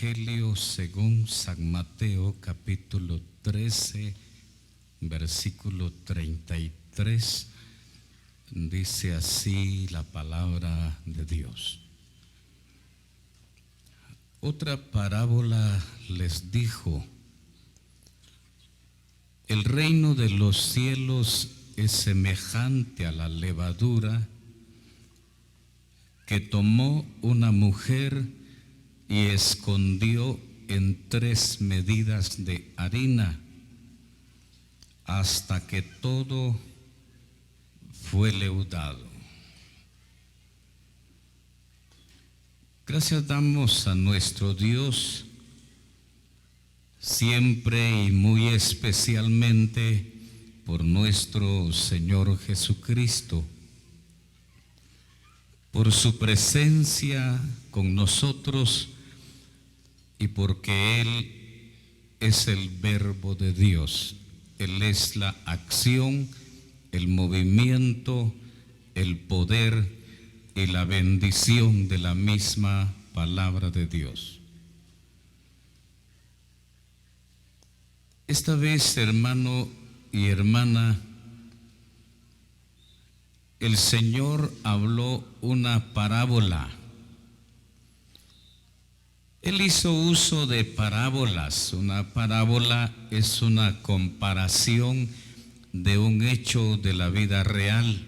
Evangelio según San Mateo, capítulo 13, versículo 33, dice así la palabra de Dios. Otra parábola les dijo: el reino de los cielos es semejante a la levadura que tomó una mujer y escondió en 3 medidas de harina hasta que todo fue leudado. Gracias damos a nuestro Dios, siempre y muy especialmente por nuestro Señor Jesucristo, por su presencia con nosotros y porque Él es el Verbo de Dios. Él es la acción, el movimiento, el poder y la bendición de la misma palabra de Dios. Esta vez, hermano y hermana, el Señor habló una parábola. Él hizo uso de parábolas. Una parábola es una comparación de un hecho de la vida real.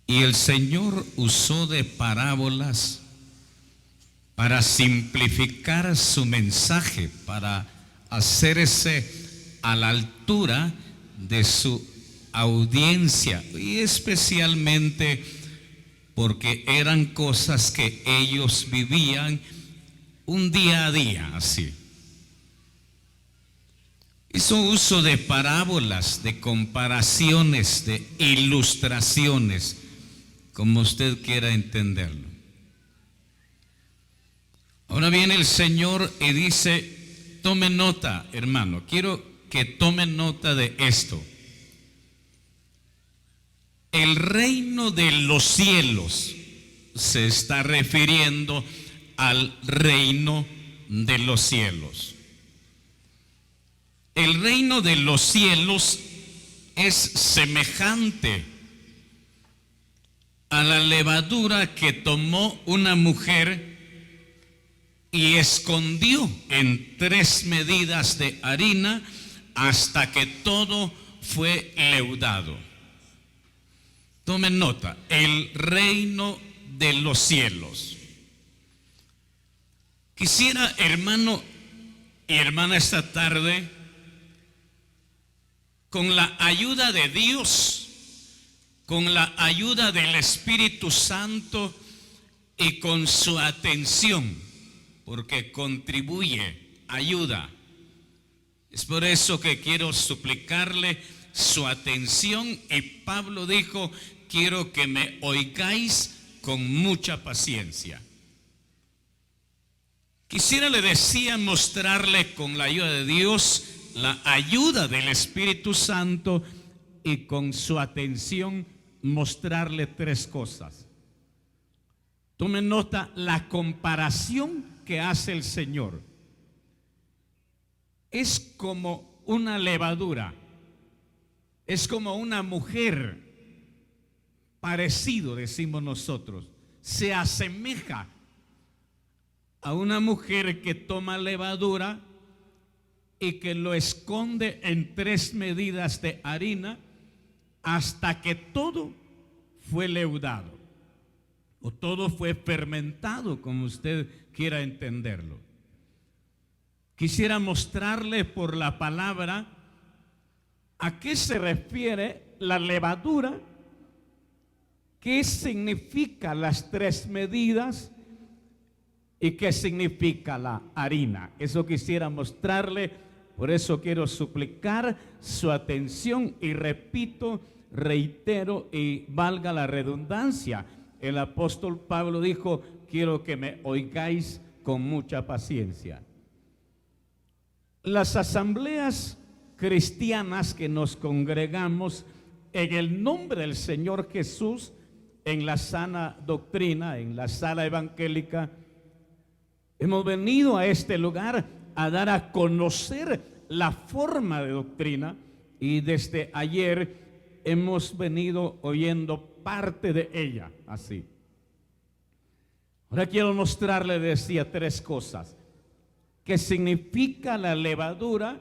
Y el Señor usó de parábolas para simplificar su mensaje, para hacerse a la altura de su audiencia, y especialmente porque eran cosas que ellos vivían un día a día así. Hizo uso de parábolas, de comparaciones, de ilustraciones, como usted quiera entenderlo. Ahora viene el Señor y dice: tome nota, hermano, quiero que tome nota de esto. El reino de los cielos se está refiriendo al reino de los cielos. El reino de los cielos es semejante a la levadura que tomó una mujer y escondió en 3 medidas de harina hasta que todo fue leudado. Tomen nota: el reino de los cielos. Quisiera, hermano y hermana, esta tarde, con la ayuda de Dios, con la ayuda del Espíritu Santo y con su atención, porque contribuye, ayuda. Es por eso que quiero suplicarle su atención, y Pablo dijo: quiero que me oigáis con mucha paciencia. Quisiera, le decía, mostrarle con la ayuda de Dios, la ayuda del Espíritu Santo y con su atención mostrarle 3 cosas. Tomen nota: la comparación que hace el Señor es como una levadura, es como una mujer, parecido, decimos nosotros, se asemeja a una mujer que toma levadura y que lo esconde en 3 medidas de harina hasta que todo fue leudado, o todo fue fermentado, como usted quiera entenderlo. Quisiera mostrarle por la palabra a qué se refiere la levadura, qué significa las 3 medidas y qué significa la harina. Eso quisiera mostrarle. Por eso quiero suplicar su atención y repito, reitero y valga la redundancia, el apóstol Pablo dijo: quiero que me oigáis con mucha paciencia. Las asambleas cristianas que nos congregamos en el nombre del Señor Jesús, en la sana doctrina, en la sala evangélica, Hemos venido a este lugar a dar a conocer la forma de doctrina, y desde ayer hemos venido oyendo parte de ella así. Ahora quiero mostrarle, decía, tres cosas. ¿Qué significa la levadura?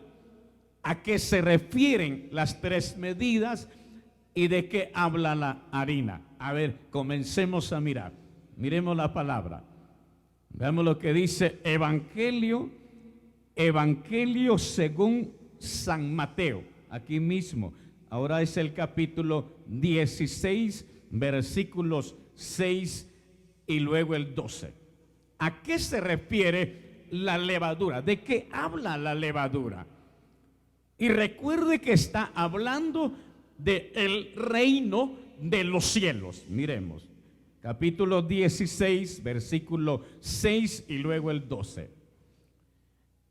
¿A qué se refieren las tres medidas? ¿Y de qué habla la harina? A ver, comencemos a mirar. Miremos la palabra. Veamos lo que dice Evangelio según San Mateo. Aquí mismo. Ahora es el capítulo 16, versículos 6 y luego el 12. ¿A qué se refiere la levadura? ¿De qué habla la levadura? Y recuerde que está hablando del reino de los cielos. Miremos, capítulo 16, versículo 6 y luego el 12.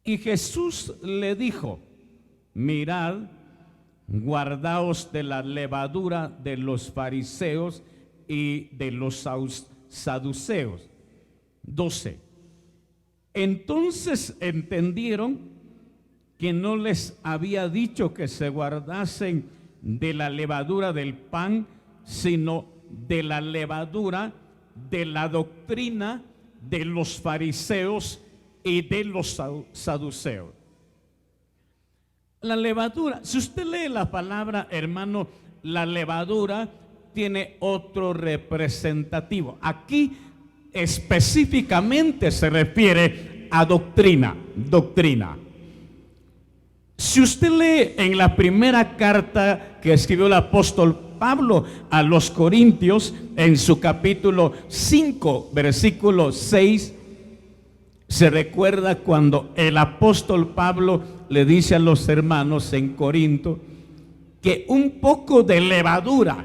Y Jesús le dijo: mirad, guardaos de la levadura de los fariseos y de los saduceos. 12. Entonces entendieron que no les había dicho que se guardasen de la levadura del pan, sino de la levadura de la doctrina de los fariseos y de los saduceos. La levadura, si usted lee la palabra, hermano, la levadura tiene otro representativo. Aquí específicamente se refiere a doctrina. Si usted lee en la primera carta que escribió el apóstol Pablo a los Corintios, en su capítulo 5, versículo 6, se recuerda cuando el apóstol Pablo le dice a los hermanos en Corinto que un poco de levadura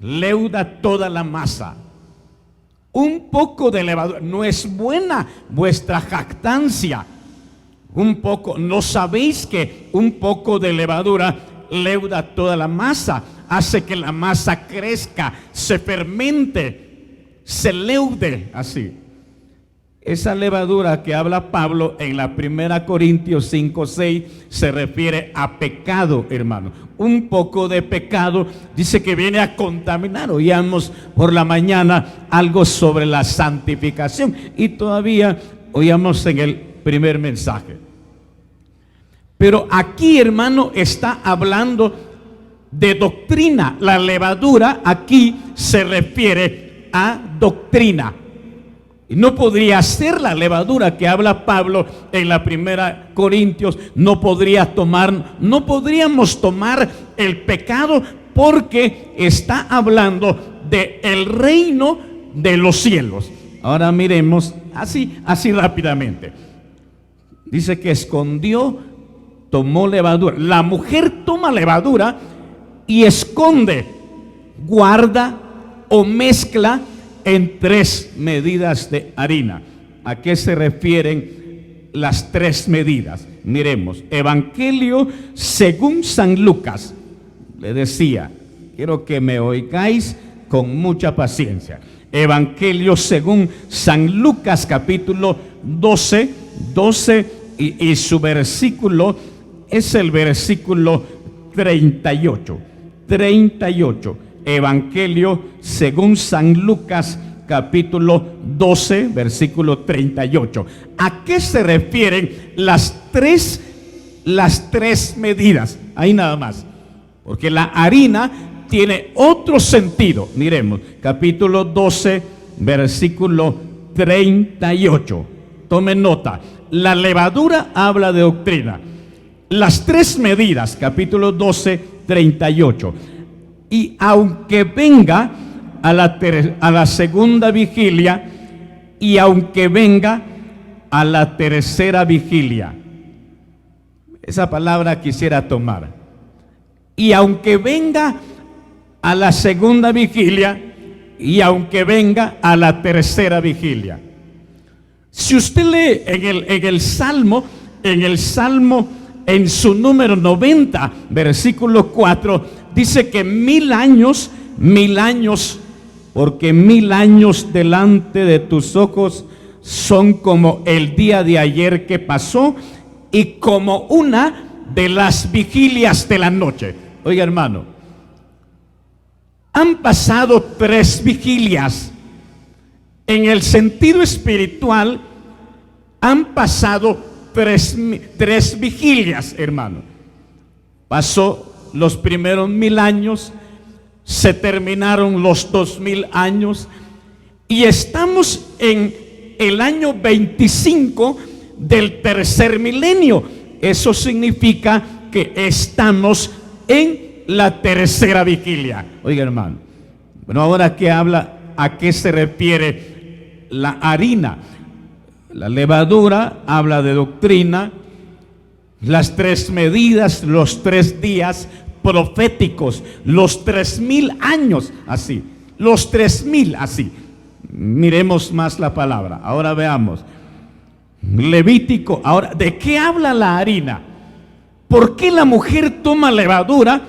leuda toda la masa. Un poco de levadura, no es buena vuestra jactancia. Un poco, ¿no sabéis que un poco de levadura leuda toda la masa? Hace que la masa crezca, se fermente, se leude así. Esa levadura que habla Pablo en la primera Corintios 5:6 se refiere a pecado, hermano. Un poco de pecado dice que viene a contaminar. Oíamos por la mañana algo sobre la santificación y todavía oíamos en el primer mensaje. Pero aquí, hermano, está hablando de doctrina. La levadura aquí se refiere a doctrina. Y no podría ser la levadura que habla Pablo en la primera Corintios. No podríamos tomar el pecado, porque está hablando del reino de los cielos. Ahora miremos así rápidamente. Dice que escondió, tomó levadura. La mujer toma levadura y esconde, guarda o mezcla en 3 medidas de harina. ¿A qué se refieren las 3 medidas? Miremos, Evangelio según San Lucas. Le decía, quiero que me oigáis con mucha paciencia. Evangelio según San Lucas, capítulo 12 y su versículo es el versículo 38. Evangelio según San Lucas, capítulo 12, versículo 38. ¿A qué se refieren las tres medidas? Ahí nada más, porque la harina tiene otro sentido. Miremos, capítulo 12, versículo 38. Tomen nota. La levadura habla de doctrina. Las 3 medidas, capítulo 12, 38. Y aunque venga a la segunda vigilia, y aunque venga a la tercera vigilia. Esa palabra quisiera tomar. Y aunque venga a la segunda vigilia, y aunque venga a la tercera vigilia. Si usted lee en el Salmo, en su número 90, versículo 4, dice que 1000 años, porque 1000 años delante de tus ojos son como el día de ayer que pasó y como una de las vigilias de la noche. Oiga, hermano, han pasado 3 vigilias. En el sentido espiritual, han pasado 3 vigilias, hermano. Pasó los primeros 1000 años, se terminaron los 2000 años y estamos en el año 25 del tercer milenio. Eso significa que estamos en la tercera vigilia. Oiga, hermano, bueno, ahora que habla, ¿a qué se refiere la harina? La levadura habla de doctrina, las 3 medidas, los 3 días proféticos, los 3000 años, así, los 3000, así. Miremos más la palabra. Ahora veamos. Levítico. Ahora, ¿de qué habla la harina? ¿Por qué la mujer toma levadura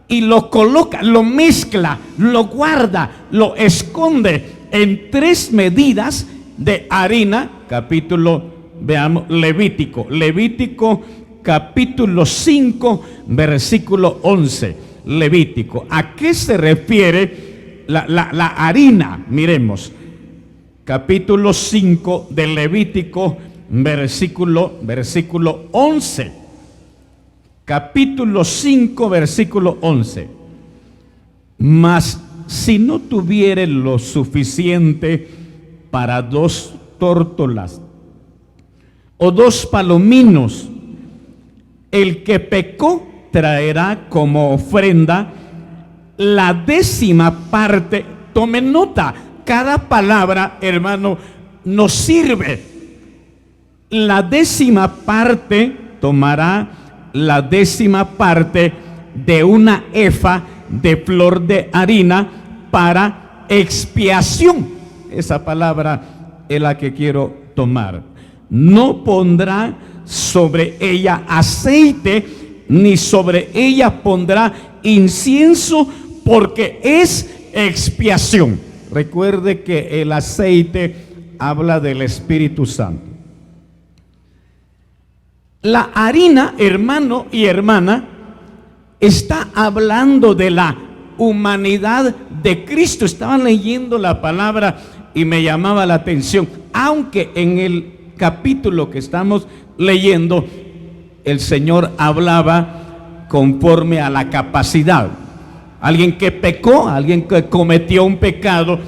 y lo coloca, lo mezcla, lo guarda, lo esconde en 3 medidas de harina? Capítulo, veamos, Levítico capítulo 5, versículo 11. Levítico. ¿A qué se refiere la harina? Miremos. Capítulo 5 de Levítico, versículo 11. Capítulo 5, versículo 11. Mas si no tuviere lo suficiente para 2 tórtolas o 2 palominos, el que pecó traerá como ofrenda la 10ª parte. Tome nota, cada palabra, hermano, nos sirve. La 10ª parte, tomará la 10ª parte de una efa de flor de harina para expiación. Esa palabra es la que quiero tomar. No pondrá sobre ella aceite, ni sobre ella pondrá incienso, porque es expiación. Recuerde que el aceite habla del Espíritu Santo. La harina, hermano y hermana, está hablando de la humanidad de Cristo. Estaba leyendo la palabra y me llamaba la atención, aunque en el capítulo que estamos leyendo, el Señor hablaba conforme a la capacidad. Alguien que pecó, alguien que cometió un pecado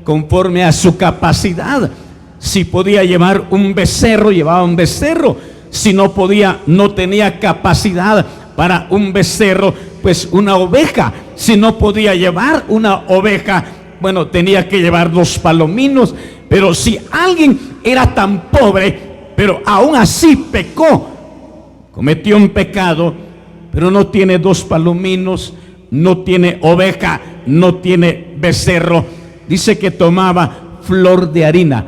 conforme a su capacidad. Si podía llevar un becerro, llevaba un becerro. Si no podía, no tenía capacidad para un becerro, pues una oveja. Si no podía llevar una oveja, bueno, tenía que llevar 2 palominos. Pero si alguien era tan pobre, pero aún así pecó, cometió un pecado, pero no tiene 2 palominos, no tiene oveja, no tiene becerro, dice que tomaba flor de harina,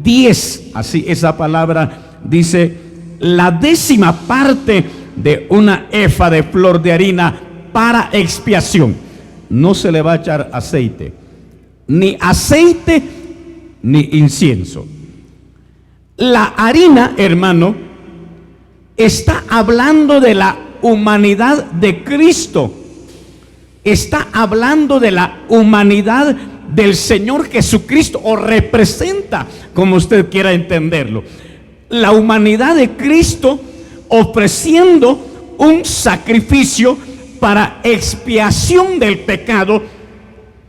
10, así esa palabra dice, la 10ª parte de una efa de flor de harina para expiación. No se le va a echar aceite, ni incienso. La harina, hermano, está hablando de la humanidad de Cristo. Está hablando de la humanidad del Señor Jesucristo, o representa, como usted quiera entenderlo, la humanidad de Cristo ofreciendo un sacrificio para expiación del pecado,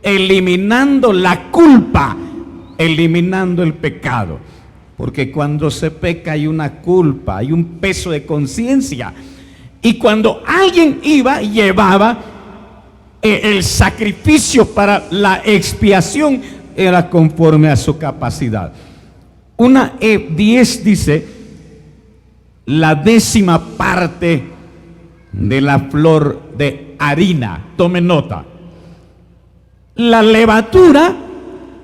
eliminando la culpa, eliminando el pecado. Porque cuando se peca hay una culpa, hay un peso de conciencia. Y cuando alguien iba y llevaba el sacrificio para la expiación, era conforme a su capacidad. Una 10 dice, la 10ª parte de la flor de harina. Tome nota. La levadura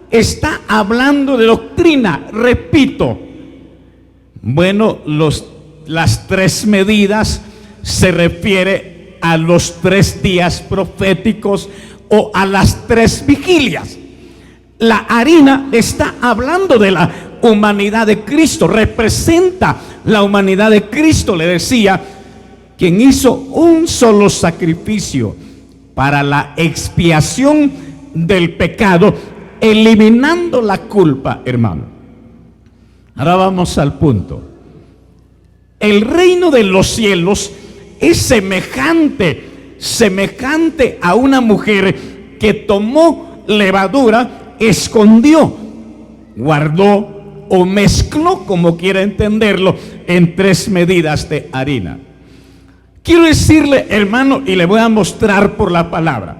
está hablando de doctrina, repito. Bueno, las 3 medidas se refiere a los 3 días proféticos o a las 3 vigilias. La harina está hablando de la humanidad de Cristo, representa la humanidad de Cristo, le decía, quien hizo un solo sacrificio para la expiación del pecado, eliminando la culpa, hermano. Ahora vamos al punto. El reino de los cielos es semejante a una mujer que tomó levadura, escondió, guardó o mezcló, como quiera entenderlo, en 3 medidas de harina. Quiero decirle, hermano, y le voy a mostrar por la palabra.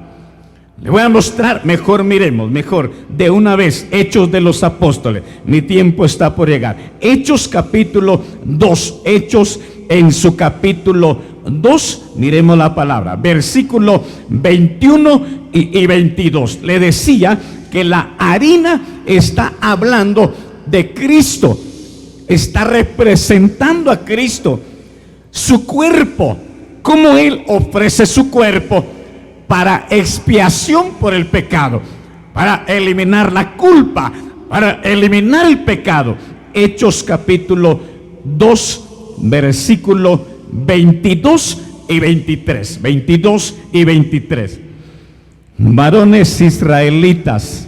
Le voy a mostrar, miremos de una vez, Hechos de los Apóstoles. Mi tiempo está por llegar. Hechos capítulo 2, Hechos en su capítulo 2, miremos la palabra, versículo 21 y 22. Le decía que la harina está hablando de Cristo, está representando a Cristo, su cuerpo, como Él ofrece su cuerpo para expiación por el pecado, para eliminar la culpa, para eliminar el pecado. Hechos capítulo 2, versículo 22 y 23. 22 y 23. Varones israelitas,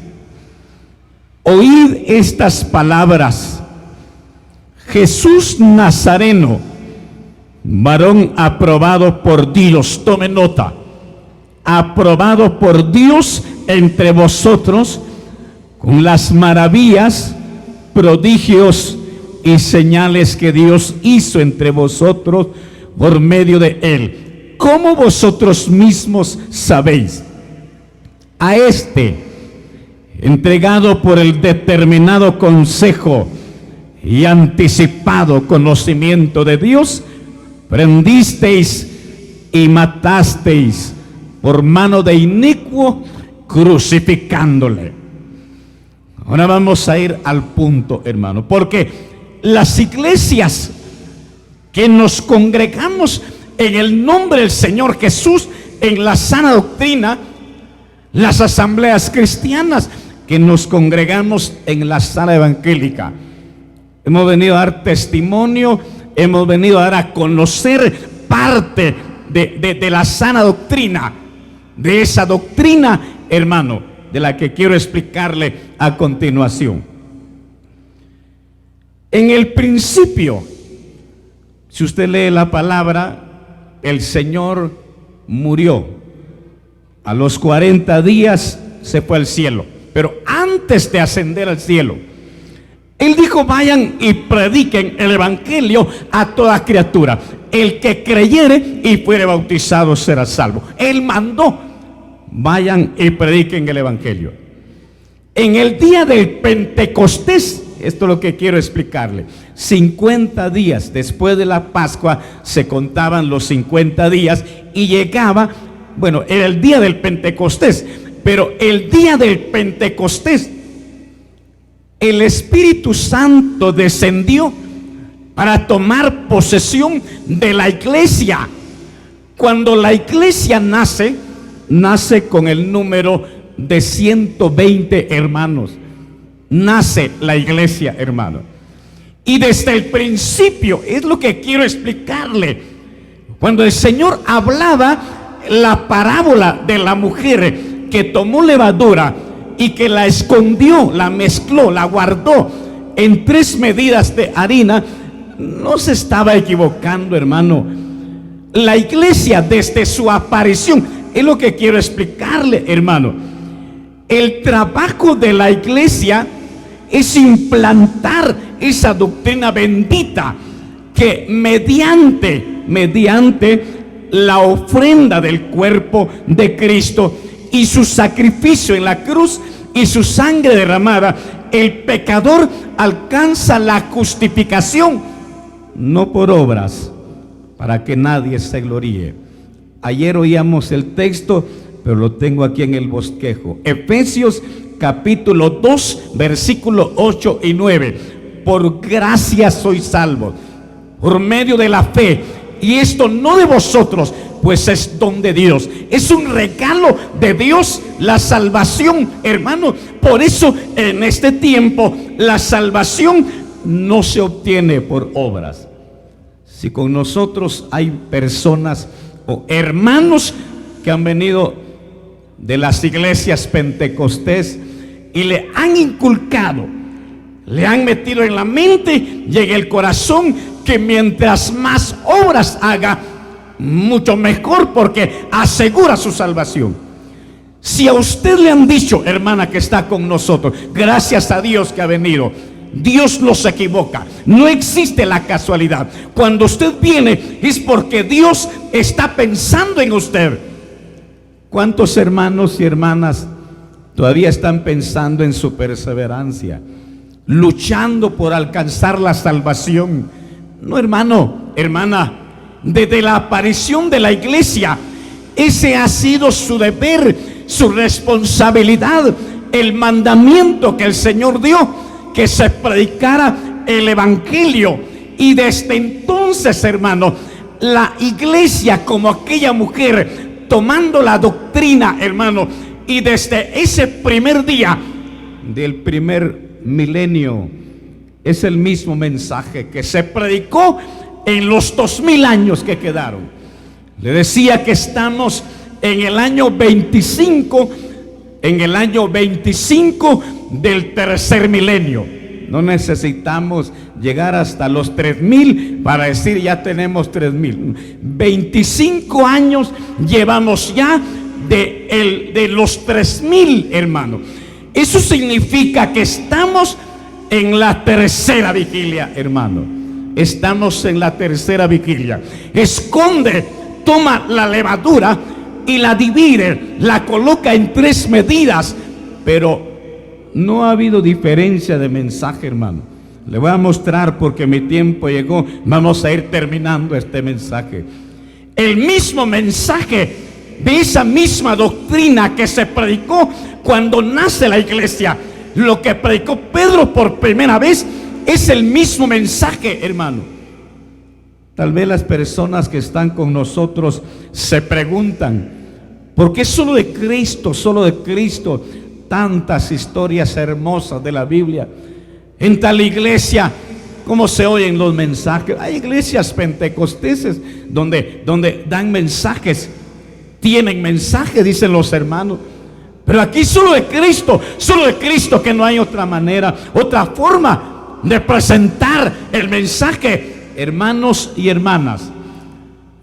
oíd estas palabras. Jesús Nazareno, varón aprobado por Dios, tome nota, aprobado por Dios entre vosotros con las maravillas, prodigios y señales que Dios hizo entre vosotros por medio de él, como vosotros mismos sabéis. A este, entregado por el determinado consejo y anticipado conocimiento de Dios, prendisteis y matasteis por mano de inicuo, crucificándole. Ahora vamos a ir al punto, hermano, porque las iglesias que nos congregamos en el nombre del Señor Jesús, en la sana doctrina, las asambleas cristianas que nos congregamos en la sala evangélica, hemos venido a dar testimonio, hemos venido a dar a conocer parte de la sana doctrina, de esa doctrina, hermano, de la que quiero explicarle a continuación. En el principio, si usted lee la palabra, el Señor murió. A los 40 días se fue al cielo. Pero antes de ascender al cielo, Él dijo: vayan y prediquen el evangelio a toda criatura. El que creyere y fuere bautizado será salvo. Él mandó: vayan y prediquen el evangelio. En el día del Pentecostés, esto es lo que quiero explicarle, 50 días después de la Pascua se contaban los 50 días y llegaba, bueno, era el día del Pentecostés, pero el día del Pentecostés el Espíritu Santo descendió para tomar posesión de la iglesia. Cuando la iglesia nace con el número de 120 hermanos. Nace la iglesia, hermano. Y desde el principio, es lo que quiero explicarle, cuando el Señor hablaba la parábola de la mujer que tomó levadura y que la escondió, la mezcló, la guardó en 3 medidas de harina, no se estaba equivocando, hermano. La iglesia, desde su aparición, es lo que quiero explicarle, hermano. El trabajo de la iglesia es implantar esa doctrina bendita que mediante la ofrenda del cuerpo de Cristo y su sacrificio en la cruz y su sangre derramada, el pecador alcanza la justificación, no por obras, para que nadie se gloríe. Ayer oíamos el texto, pero lo tengo aquí en el bosquejo. Efesios capítulo 2, versículos 8 y 9. Por gracia sois salvos, por medio de la fe, y esto no de vosotros, pues es don de Dios. Es un regalo de Dios la salvación, hermano. Por eso en este tiempo la salvación no se obtiene por obras. Si con nosotros hay personas o hermanos que han venido de las iglesias pentecostés y le han inculcado, le han metido en la mente y en el corazón que mientras más obras haga, mucho mejor, porque asegura su salvación. Si a usted le han dicho, hermana que está con nosotros, gracias a Dios que ha venido, Dios no se equivoca, no existe la casualidad. Cuando usted viene es porque Dios está pensando en usted. ¿Cuántos hermanos y hermanas todavía están pensando en su perseverancia, luchando por alcanzar la salvación? No, hermano, hermana, desde la aparición de la iglesia, ese ha sido su deber, su responsabilidad, el mandamiento que el Señor dio, que se predicara el evangelio. Y desde entonces, hermano, la iglesia, como aquella mujer tomando la doctrina, hermano, y desde ese primer día del primer milenio, es el mismo mensaje que se predicó en los 2000 años que quedaron. Le decía que estamos en el año 25, del tercer milenio. No necesitamos llegar hasta los 3000 para decir ya tenemos 3000. 25 años llevamos ya de los 3000, hermano. Eso significa que estamos en la tercera vigilia, hermano. Estamos en la tercera vigilia. Esconde, toma la levadura y la divide, la coloca en 3 medidas, pero no ha habido diferencia de mensaje, hermano. Le voy a mostrar porque mi tiempo llegó. Vamos a ir terminando este mensaje. El mismo mensaje de esa misma doctrina que se predicó cuando nace la iglesia, lo que predicó Pedro por primera vez, es el mismo mensaje, hermano. Tal vez las personas que están con nosotros se preguntan, ¿por qué solo de Cristo, solo de Cristo? Tantas historias hermosas de la Biblia. En tal iglesia, ¿cómo se oyen los mensajes? Hay iglesias pentecosteses donde dan mensajes, tienen mensajes, dicen los hermanos. Pero aquí solo de Cristo, que no hay otra manera, otra forma de presentar el mensaje. Hermanos y hermanas,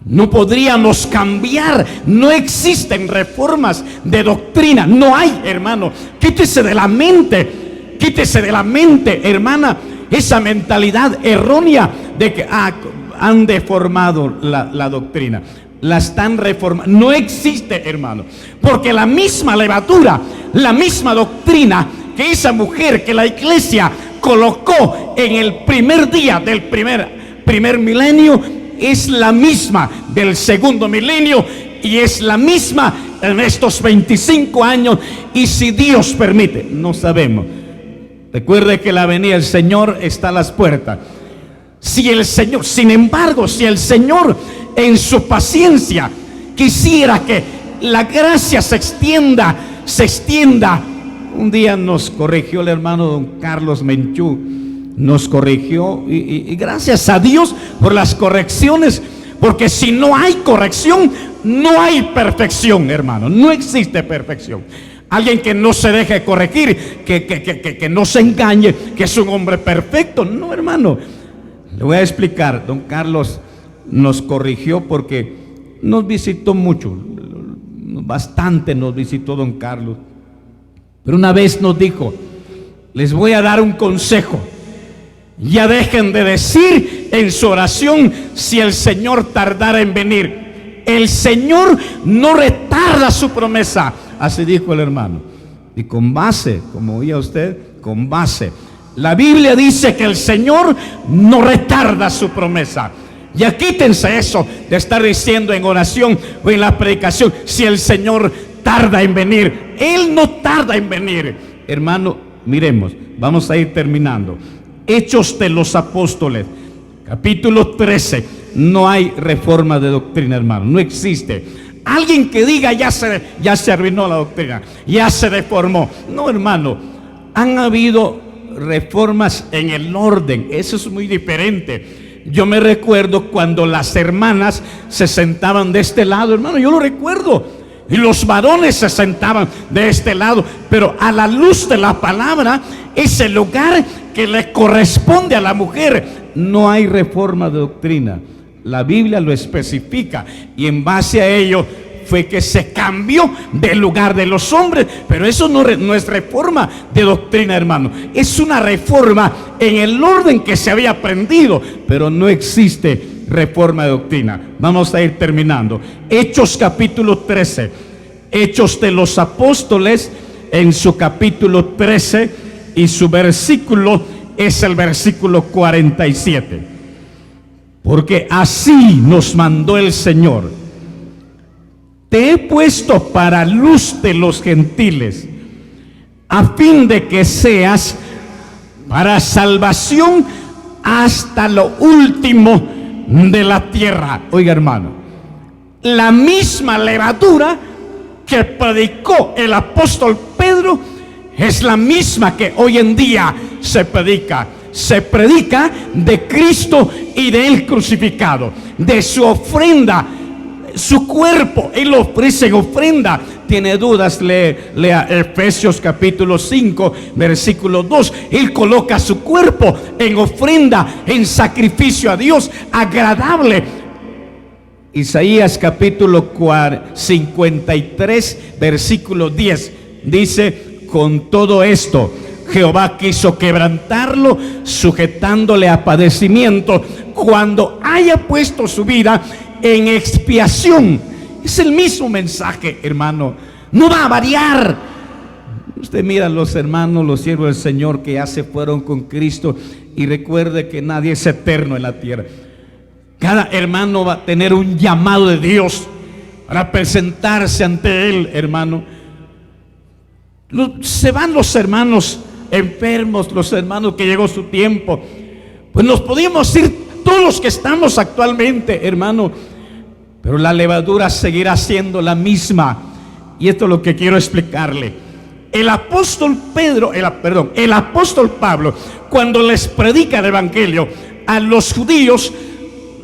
no podríamos cambiar, no existen reformas de doctrina, no hay, hermano. Quítese de la mente, hermana, esa mentalidad errónea de que han deformado la doctrina. La están reformando. No existe, hermano, porque la misma levadura, la misma doctrina que esa mujer, que la iglesia colocó en el primer día del primer milenio, es la misma del segundo milenio y es la misma en estos 25 años. Y si Dios permite, no sabemos. Recuerde que la venida del Señor está a las puertas. Si el Señor, sin embargo, si el Señor en su paciencia quisiera que la gracia se extienda. Un día nos corrigió el hermano don Carlos Menchú, nos corrigió y gracias a Dios por las correcciones, porque si no hay corrección, no hay perfección, hermano. No existe perfección. Alguien que no se deje corregir, que no se engañe, que es un hombre perfecto. No, hermano. Le voy a explicar. Don Carlos nos corrigió porque nos visitó mucho, bastante nos visitó don Carlos. Pero una vez nos dijo: les voy a dar un consejo. Ya dejen de decir en su oración si el Señor tardara en venir. El Señor no retarda su promesa. Así dijo el hermano. Y con base, como oía usted, con base, la Biblia dice que el Señor no retarda su promesa. Ya quítense eso de estar diciendo en oración o en la predicación si el Señor tarda en venir. Él no tarda en venir. Hermano, miremos, vamos a ir terminando. Hechos de los Apóstoles, capítulo 13, no hay reforma de doctrina, hermano, no existe. Alguien que diga ya se arruinó la doctrina, ya se deformó. No, hermano, han habido reformas en el orden, eso es muy diferente. Yo me recuerdo cuando las hermanas se sentaban de este lado, hermano, yo lo recuerdo, y los varones se sentaban de este lado, pero a la luz de la palabra es el lugar que le corresponde a la mujer. No hay reforma de doctrina, la Biblia lo especifica, y en base a ello fue que se cambió del lugar de los hombres. Pero eso no es reforma de doctrina, hermano, es una reforma en el orden que se había aprendido, pero no existe reforma de doctrina. Vamos a ir terminando. Hechos capítulo 13, Hechos de los Apóstoles, en su capítulo 13, y su versículo es el versículo 47. Porque así nos mandó el Señor: te he puesto para luz de los gentiles, a fin de que seas para salvación hasta lo último de la tierra. Oiga, hermano, la misma levadura que predicó el apóstol Pedro es la misma que hoy en día se predica. Se predica de Cristo y de Él crucificado, de su ofrenda, su cuerpo. Él ofrece en ofrenda. Tiene dudas, lea Efesios capítulo 5, versículo 2. Él coloca su cuerpo en ofrenda, en sacrificio a Dios agradable. Isaías capítulo 53, versículo 10 dice: con todo esto Jehová quiso quebrantarlo, sujetándole a padecimiento, cuando haya puesto su vida en expiación. Es el mismo mensaje, hermano, no va a variar. Usted mira a los hermanos, los siervos del Señor que ya se fueron con Cristo, y recuerde que nadie es eterno en la tierra. Cada hermano va a tener un llamado de Dios para presentarse ante Él, hermano. Se van los hermanos enfermos, los hermanos que llegó su tiempo. Pues nos podíamos ir todos los que estamos actualmente, hermano, pero la levadura seguirá siendo la misma. Y esto es lo que quiero explicarle. El apóstol Pablo, cuando les predica el evangelio a los judíos,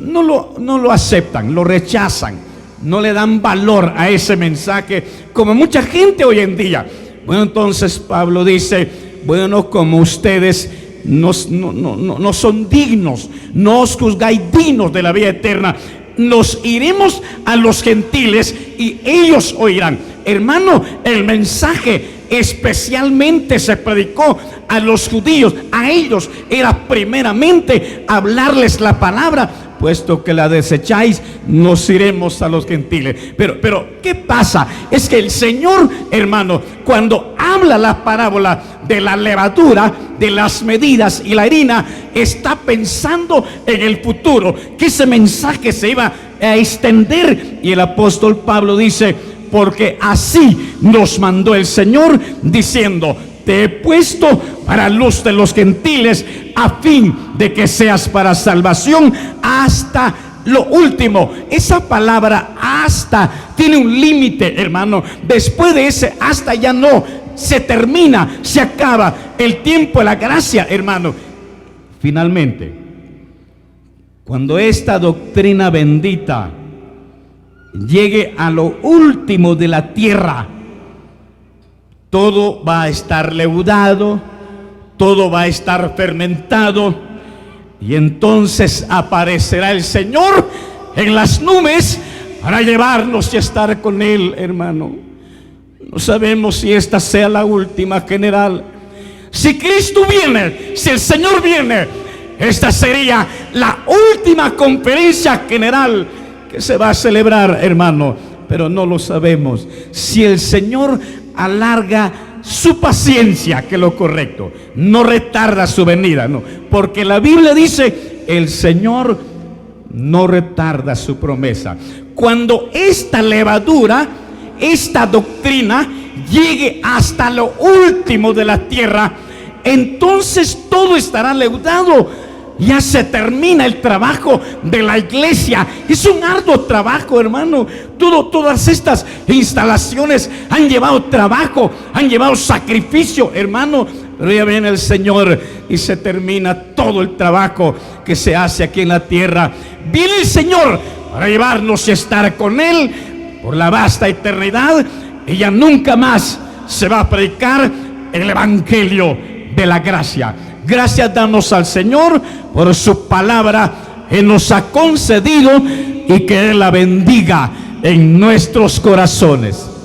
no lo aceptan, lo rechazan, no le dan valor a ese mensaje, como mucha gente hoy en día. Bueno, entonces Pablo dice: bueno, como ustedes no son dignos, no os juzgáis dignos de la vida eterna, nos iremos a los gentiles y ellos oirán. Hermano, el mensaje especialmente se predicó a los judíos. A ellos era primeramente hablarles la palabra. Puesto que la desecháis, nos iremos a los gentiles. Pero ¿qué pasa? Es que el Señor, hermano, cuando habla la parábola de la levadura, de las medidas y la harina, está pensando en el futuro, que ese mensaje se iba a extender. Y el apóstol Pablo dice: porque así nos mandó el Señor, diciendo: te he puesto para luz de los gentiles, a fin de que seas para salvación hasta lo último. Esa palabra hasta tiene un límite, hermano. Después de ese hasta ya no, se termina, se acaba el tiempo de la gracia, hermano. Finalmente, cuando esta doctrina bendita llegue a lo último de la tierra, todo va a estar leudado, todo va a estar fermentado, y entonces aparecerá el Señor en las nubes para llevarnos y estar con Él, hermano. No sabemos si esta sea la última general. Si Cristo viene, si el Señor viene, esta sería la última conferencia general que se va a celebrar, hermano. Pero no lo sabemos. Si el Señor alarga su paciencia, que es lo correcto, no retarda su venida, no, porque la Biblia dice: el Señor no retarda su promesa. Cuando esta levadura, esta doctrina llegue hasta lo último de la tierra, entonces todo estará leudado. ya se termina el trabajo de la iglesia. Es un arduo trabajo, hermano. Todas estas instalaciones han llevado trabajo, han llevado sacrificio, hermano. Pero ya viene el Señor y se termina todo el trabajo que se hace aquí en la tierra. Viene el Señor para llevarnos y estar con Él por la vasta eternidad. Y ya nunca más se va a predicar el evangelio de la gracia. Gracias damos al Señor por su palabra que nos ha concedido, y que Él la bendiga en nuestros corazones.